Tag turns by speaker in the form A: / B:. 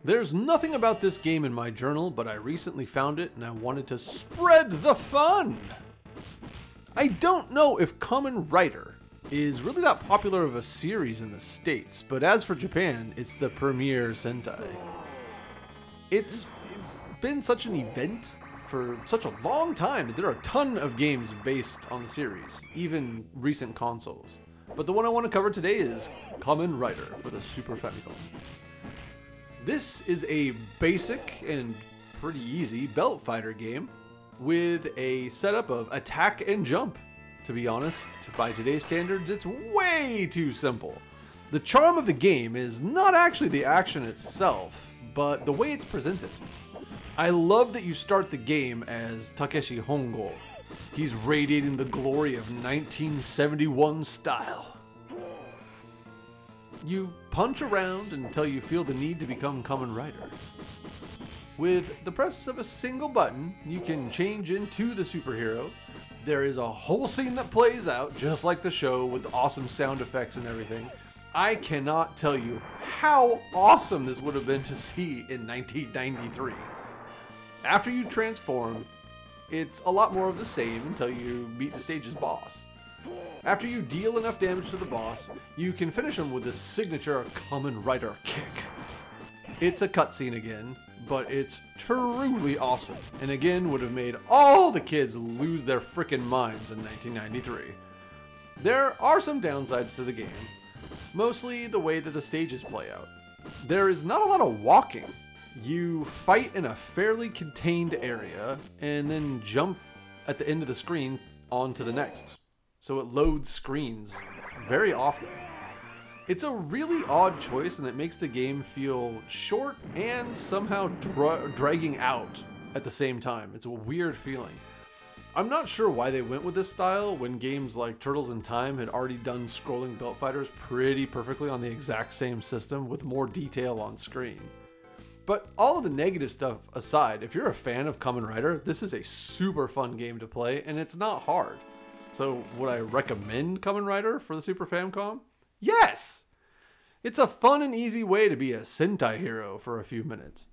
A: There's nothing about this game in my journal, but I recently found it and I wanted to spread the fun! I don't know if Kamen Rider is really that popular of a series in the States, but as for Japan, it's the premier Sentai. It's been such an event for such a long time that there are a ton of games based on the series, even recent consoles. But the one I want to cover today is Kamen Rider for the Super Famicom. This is a basic and pretty easy belt fighter game with a setup of attack and jump. To be honest, by today's standards, it's way too simple. The charm of the game is not actually the action itself, but the way it's presented. I love that you start the game as Takeshi Hongo. He's radiating the glory of 1971 style. You punch around until you feel the need to become Kamen Rider. With the press of a single button, you can change into the superhero. There is a whole scene that plays out just like the show with awesome sound effects and everything. I cannot tell you how awesome this would have been to see in 1993. After you transform, it's a lot more of the same until you beat the stage's boss. After you deal enough damage to the boss, you can finish him with the signature Kamen Rider kick. It's a cutscene again, but it's truly awesome, and again would have made all the kids lose their frickin' minds in 1993. There are some downsides to the game, mostly the way that the stages play out. There is not a lot of walking. You fight in a fairly contained area, and then jump at the end of the screen onto the next. So it loads screens very often. It's a really odd choice, and it makes the game feel short and somehow dragging out at the same time. It's a weird feeling. I'm not sure why they went with this style when games like Turtles in Time had already done scrolling belt fighters pretty perfectly on the exact same system with more detail on screen. But all of the negative stuff aside, if you're a fan of Kamen Rider, this is a super fun game to play, and it's not hard. So would I recommend Kamen Rider for the Super Famicom? Yes! It's a fun and easy way to be a Sentai hero for a few minutes.